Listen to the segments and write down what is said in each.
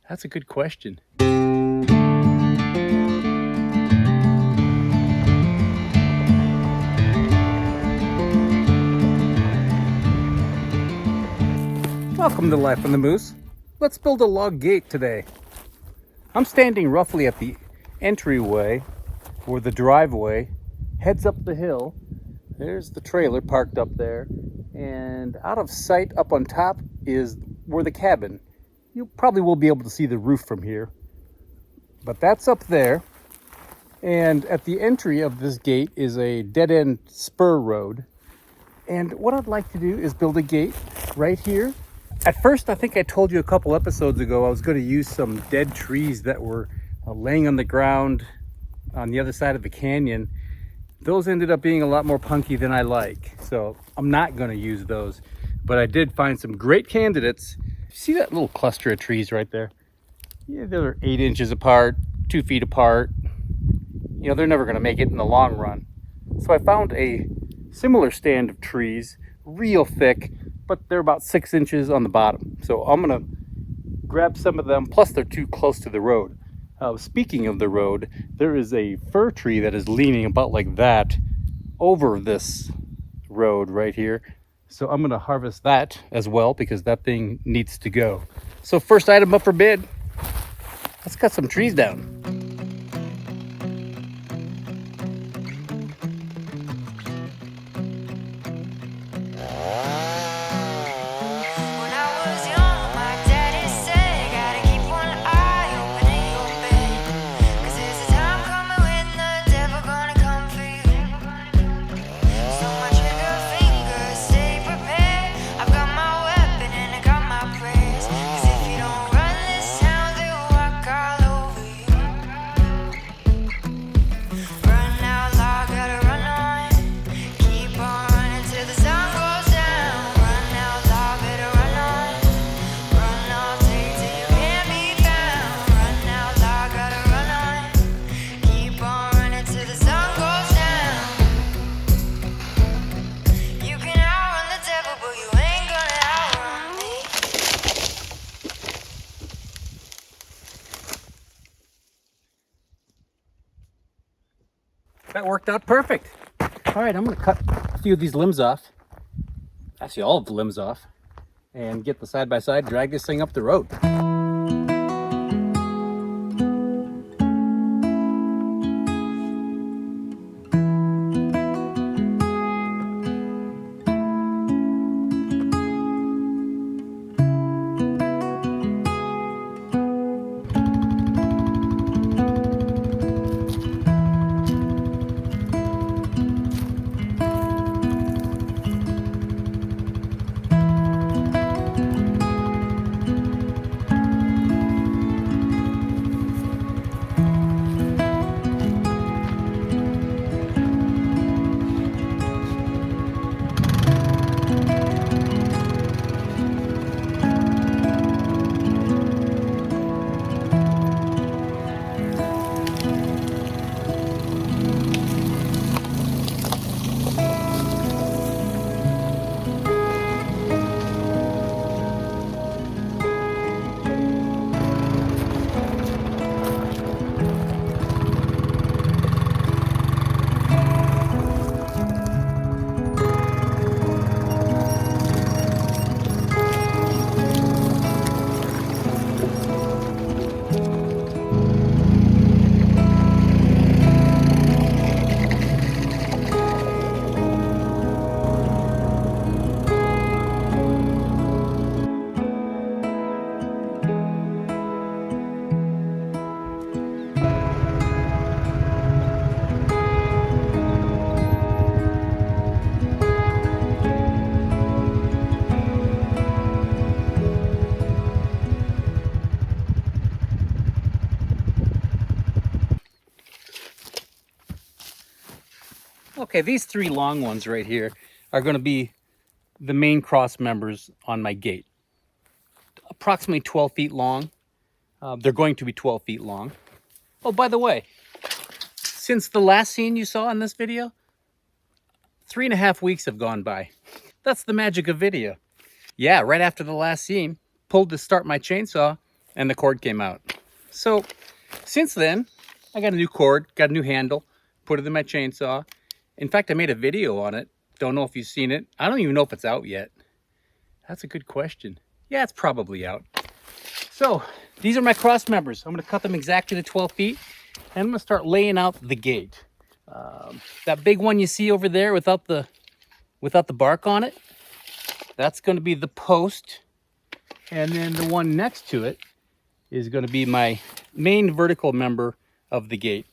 That's a good question. Welcome to Life on the Moose. Let's build a log gate today. I'm standing roughly at the entryway or the driveway, heads up the hill. There's the trailer parked up there, and out of sight up on top is where the cabin. You probably will be able to see the roof from here, but that's up there. And at the entry of this gate is a dead-end spur road. And what I'd like to do is build a gate right here. At first, I think I told you a couple episodes ago, I was going to use some dead trees that were laying on the ground on the other side of the canyon. Those ended up being a lot more punky than I like, so I'm not going to use those. But I did find some great candidates. See that little cluster of trees right there? Yeah, they're 8 inches apart, 2 feet apart. You know, they're never going to make it in the long run. So I found a similar stand of trees, real thick, but they're about 6 inches on the bottom. So I'm going to grab some of them, plus they're too close to the road. Speaking of the road, there is a fir tree that is leaning about like that over this road right here. So I'm going to harvest that as well because that thing needs to go. So first item up for bid, let's cut some trees down. That worked out perfect. All right, I'm going to cut a few of these limbs off. Actually, all of the limbs off. And get the side-by-side, drag this thing up the road. Okay, these 3 long ones right here are going to be the main cross members on my gate. Approximately 12 feet long. They're going to be 12 feet long. Oh, by the way, since the last scene you saw in this video, 3.5 weeks have gone by. That's the magic of video. Yeah, right after the last scene, pulled to start my chainsaw, and the cord came out. So since then, I got a new cord, got a new handle, put it in my chainsaw. In fact, I made a video on it. Don't know if you've seen it. I don't even know if it's out yet. That's a good question. Yeah, it's probably out. So these are my cross members. I'm going to cut them exactly to 12 feet, and I'm going to start laying out the gate. That big one you see over there without the bark on it, that's going to be the post. And then the one next to it is going to be my main vertical member of the gate.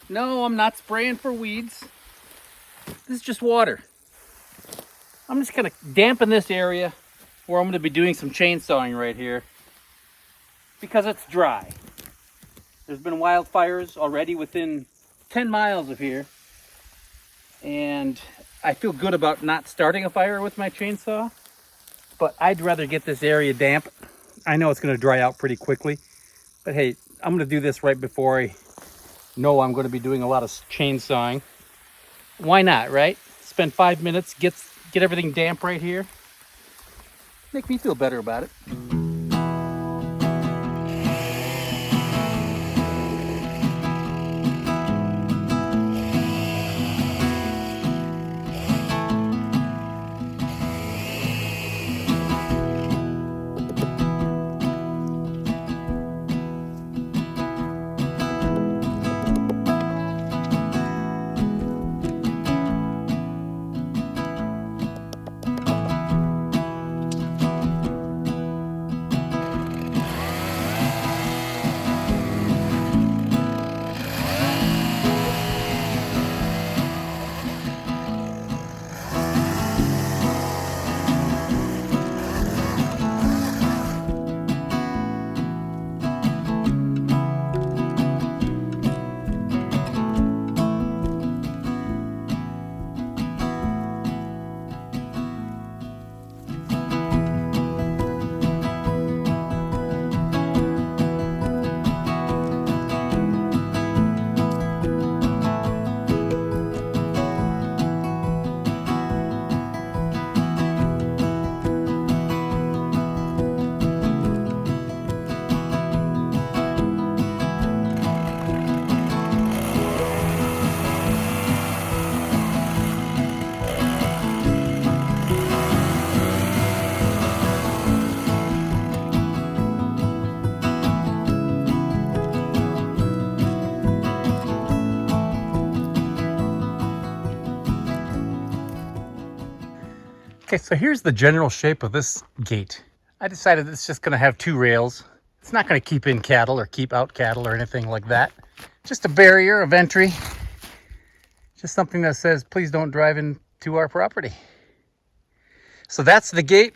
No, I'm not spraying for weeds. This is just water. I'm just going to dampen this area where I'm going to be doing some chainsawing right here because it's dry. There's been wildfires already within 10 miles of here, and I feel good about not starting a fire with my chainsaw, but I'd rather get this area damp. I know it's going to dry out pretty quickly, but hey, I'm going to do this right before I know I'm going to be doing a lot of chainsawing. Why not, right? Spend 5 minutes, get everything damp right here. Make me feel better about it. Okay, so here's the general shape of this gate. I decided it's just gonna have 2 rails. It's not gonna keep in cattle or keep out cattle or anything like that. Just a barrier of entry. Just something that says, please don't drive into our property. So that's the gate.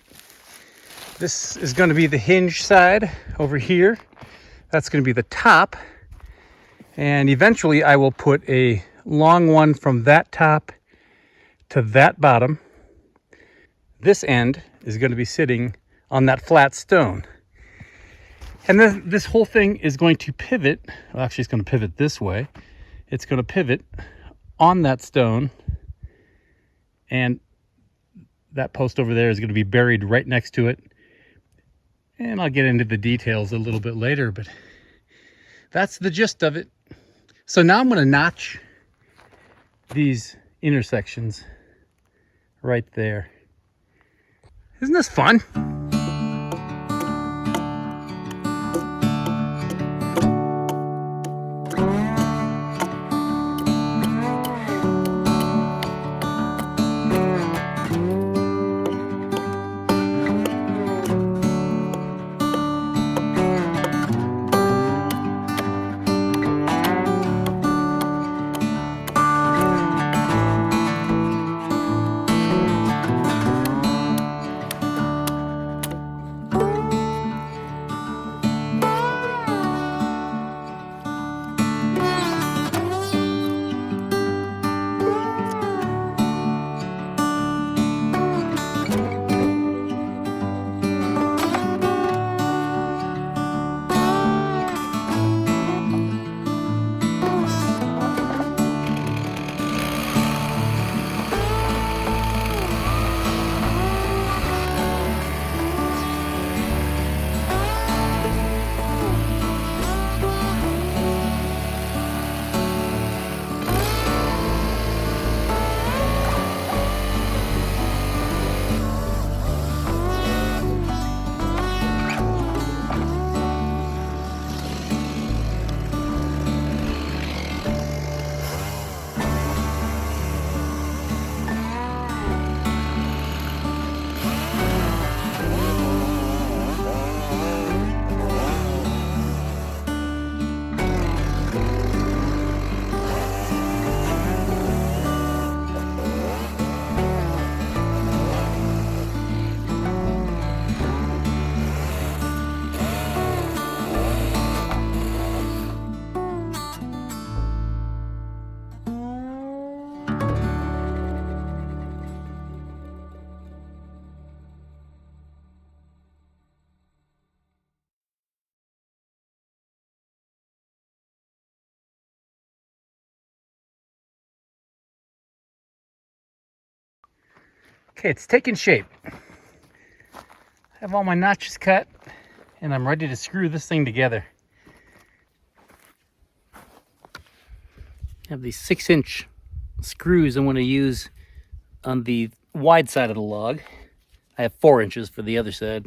This is gonna be the hinge side over here. That's gonna be the top. And eventually I will put a long one from that top to that bottom. This end is going to be sitting on that flat stone. And then this whole thing is going to pivot. Well, actually, it's going to pivot this way. It's going to pivot on that stone. And that post over there is going to be buried right next to it. And I'll get into the details a little bit later, but that's the gist of it. So now I'm going to notch these intersections right there. Isn't this fun? Okay, it's taking shape. I have all my notches cut and I'm ready to screw this thing together. I have these 6-inch screws I want to use on the wide side of the log. I have 4 inches for the other side.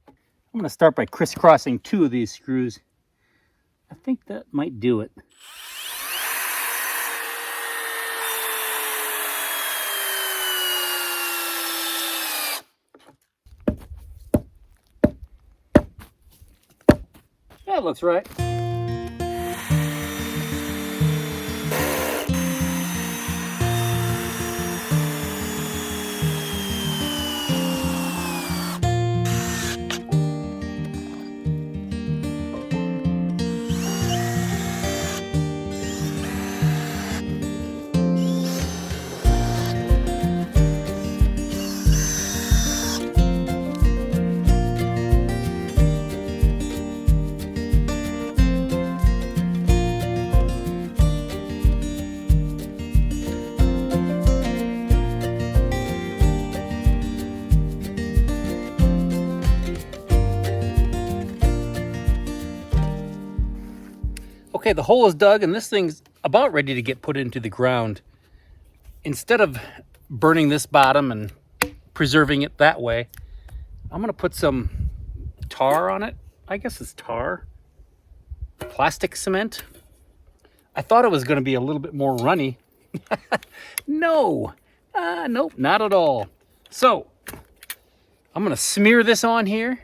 I'm going to start by crisscrossing 2 of these screws. I think that might do it. That looks right. Okay, the hole is dug and this thing's about ready to get put into the ground. Instead of burning this bottom and preserving it that way, I'm gonna put some tar on it. I guess it's tar. Plastic cement. I thought it was gonna be a little bit more runny. No, nope, not at all. So, I'm gonna smear this on here.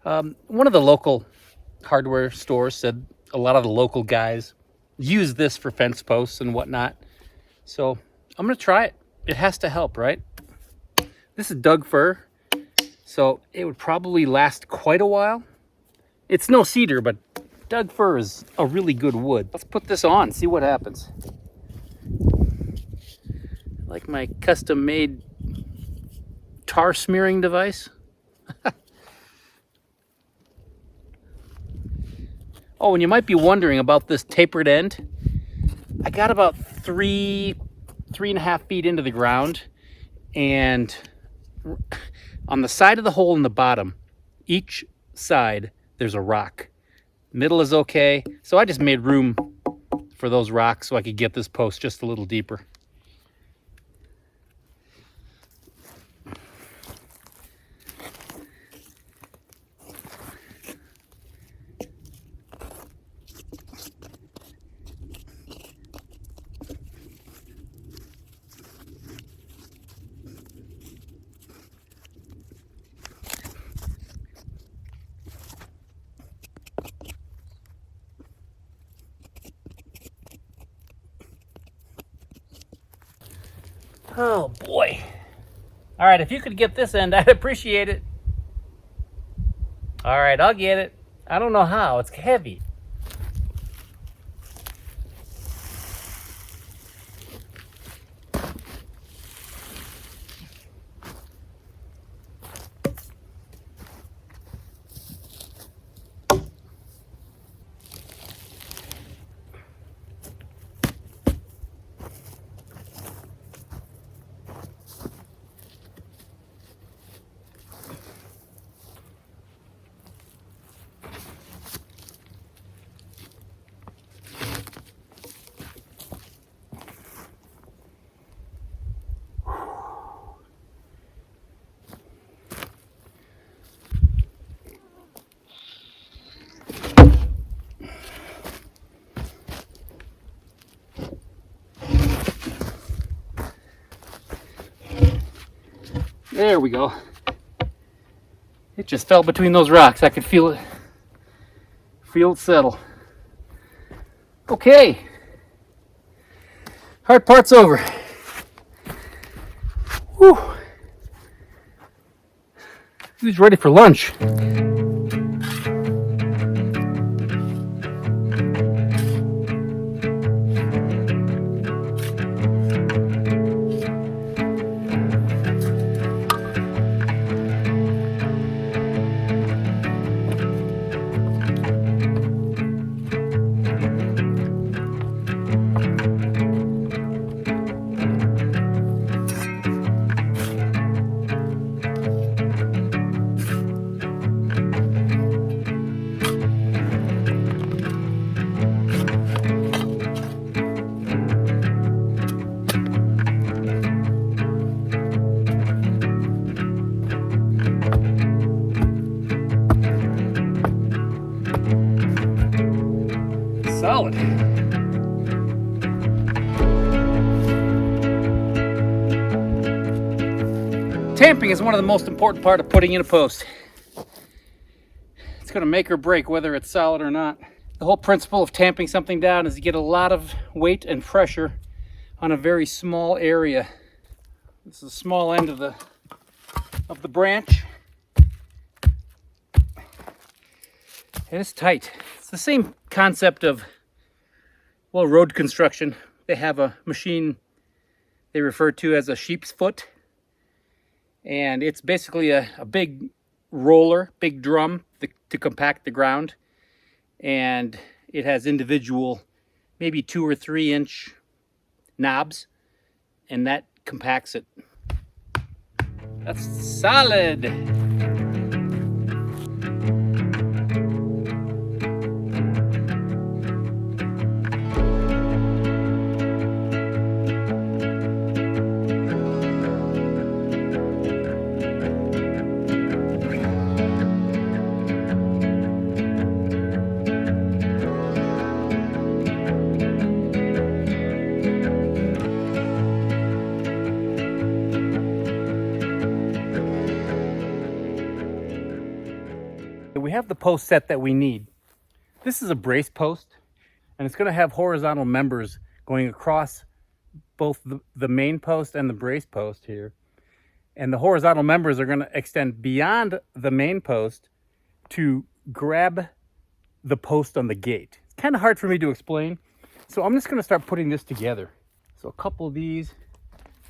One of the local hardware stores said a lot of the local guys use this for fence posts and whatnot. So I'm gonna try it. It has to help, right? This is Doug fir, so it would probably last quite a while. It's no cedar, but Doug fir is a really good wood. Let's put this on, see what happens. Like my custom made tar smearing device. Oh, and you might be wondering about this tapered end. I got about 3.5 feet into the ground, and on the side of the hole in the bottom, each side, there's a rock. Middle is okay, so I just made room for those rocks so I could get this post just a little deeper. Oh boy. All right, if you could get this end, I'd appreciate it. All right, I'll get it. I don't know how, it's heavy. There we go. It just fell between those rocks. I could feel it settle. Okay. Hard part's over. Whew. Who's ready for lunch? solid. Tamping is one of the most important part of putting in a post. It's going to make or break whether it's solid or not. The whole principle of tamping something down is to get a lot of weight and pressure on a very small area. This is the small end of the branch. And it's tight. It's the same concept of, well, road construction. They have a machine they refer to as a sheep's foot. And it's basically a big roller, big drum to compact the ground. And it has individual, maybe 2 or 3 inch knobs, and that compacts it. That's solid. We have the post set that we need. This is a brace post, and it's going to have horizontal members going across both the main post and the brace post here. And the horizontal members are going to extend beyond the main post to grab the post on the gate. It's kind of hard for me to explain, so I'm just going to start putting this together. So a couple of these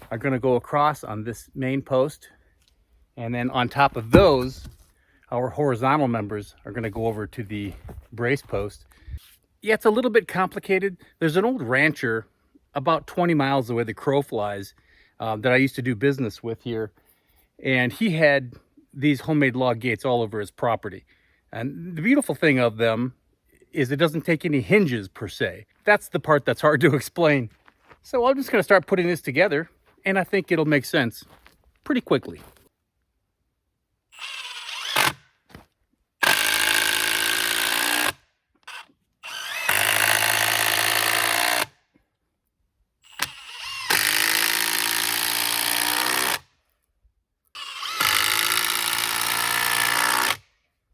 are going to go across on this main post, and then on top of those, our horizontal members are going to go over to the brace post. Yeah, it's a little bit complicated. There's an old rancher about 20 miles away, the crow flies, that I used to do business with here. And he had these homemade log gates all over his property. And the beautiful thing of them is it doesn't take any hinges per se. That's the part that's hard to explain. So I'm just going to start putting this together, and I think it'll make sense pretty quickly.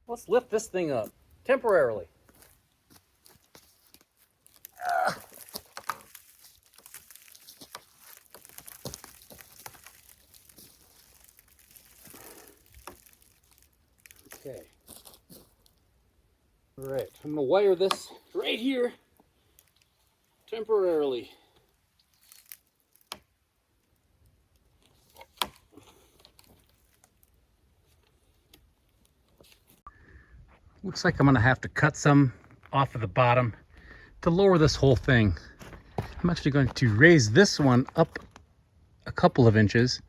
Let's lift this thing up temporarily. Okay. All right, I'm gonna wire this right here temporarily. Looks like I'm gonna have to cut some off of the bottom to lower this whole thing. I'm actually going to raise this one up a couple of inches,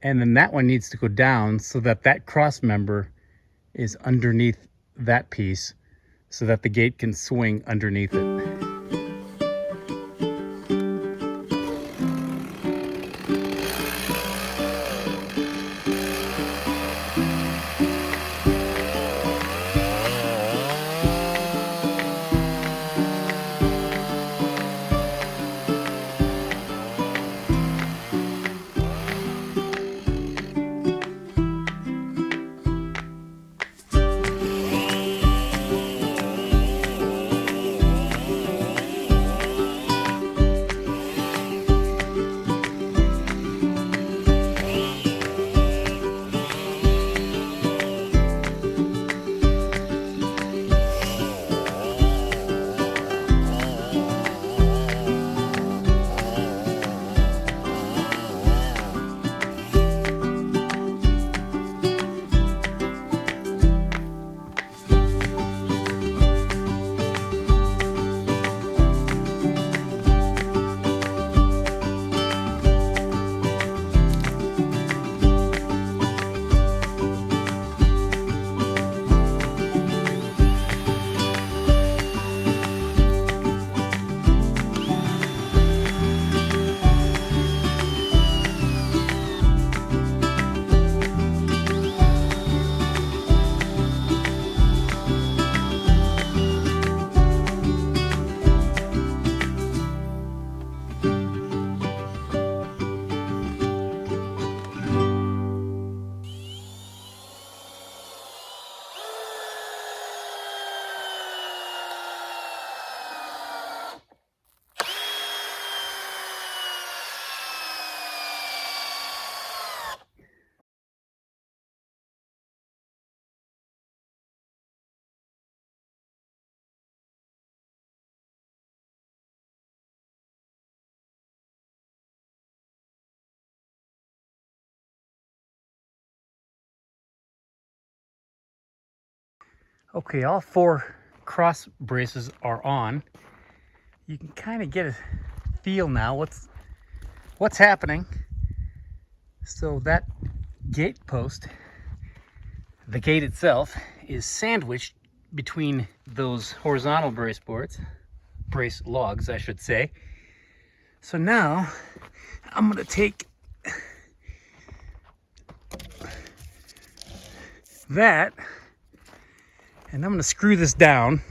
and then that one needs to go down so that that cross member is underneath that piece so that the gate can swing underneath it. Okay, all 4 cross braces are on. You can kind of get a feel now what's happening. So that gate post, the gate itself, is sandwiched between those horizontal brace logs, I should say. So now I'm gonna take that and I'm gonna screw this down.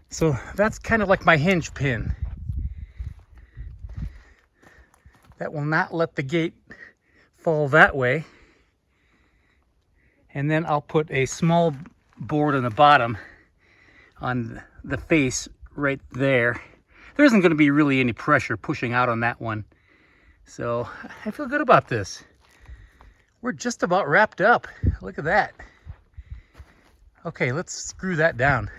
So that's kind of like my hinge pin. That will not let the gate fall that way. And then I'll put a small board on the bottom on the face right there. There isn't going to be really any pressure pushing out on that one. So I feel good about this. We're just about wrapped up. Look at that. Okay, let's screw that down.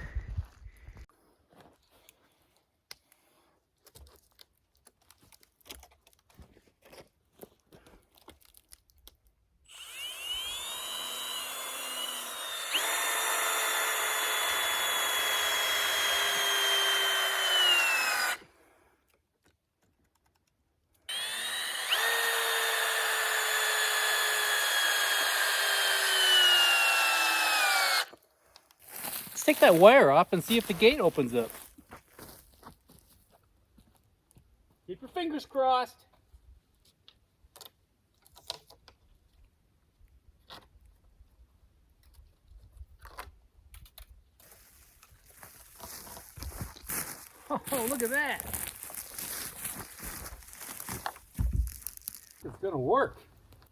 Let's take that wire off and see if the gate opens up. Keep your fingers crossed. Oh, look at that. It's gonna work.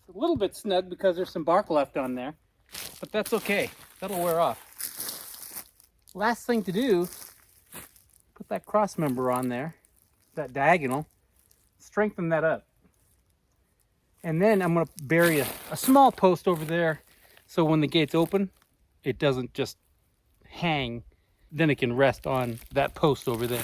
It's a little bit snug because there's some bark left on there, but that's okay. That'll wear off. Last thing to do, put that cross member on there, that diagonal, strengthen that up. And then I'm gonna bury a small post over there so when the gate's open, it doesn't just hang. Then it can rest on that post over there.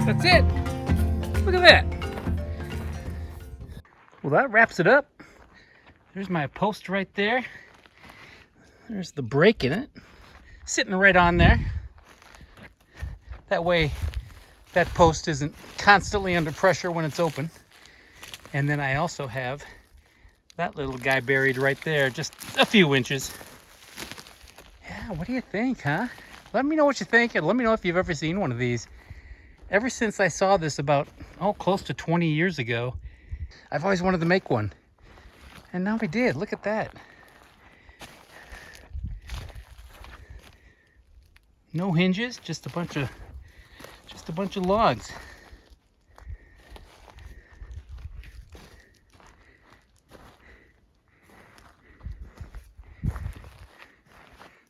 That's it. Look at that. Well, that wraps it up. There's my post right there. There's the brake in it, sitting right on there. That way that post isn't constantly under pressure when it's open. And then I also have that little guy buried right there, just a few inches. Yeah, what do you think, huh? Let me know what you think, and let me know if you've ever seen one of these. Ever since I saw this about, close to 20 years ago, I've always wanted to make one. And now I did. Look at that. No hinges, just a bunch of logs.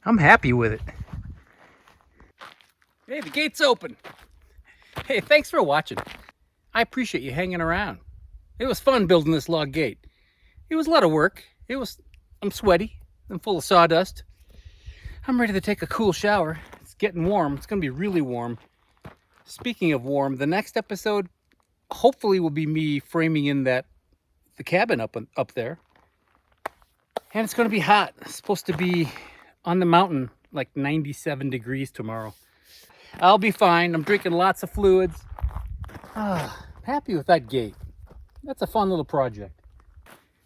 I'm happy with it. Hey, the gate's open. Hey, thanks for watching. I appreciate you hanging around. It was fun building this log gate. It was a lot of work. I'm sweaty. I'm full of sawdust. I'm ready to take a cool shower. It's getting warm. It's going to be really warm. Speaking of warm, the next episode hopefully will be me framing in the cabin up there. And it's going to be hot. It's supposed to be on the mountain like 97 degrees tomorrow. I'll be fine. I'm drinking lots of fluids. Happy with that gate. That's a fun little project.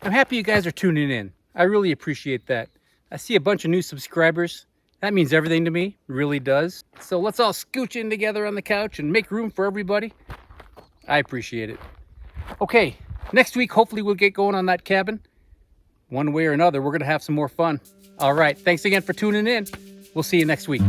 I'm happy you guys are tuning in. I really appreciate that. I see a bunch of new subscribers. That means everything to me. It really does. So let's all scooch in together on the couch and make room for everybody. I appreciate it. Okay, next week, hopefully we'll get going on that cabin. One way or another, we're going to have some more fun. All right, thanks again for tuning in. We'll see you next week.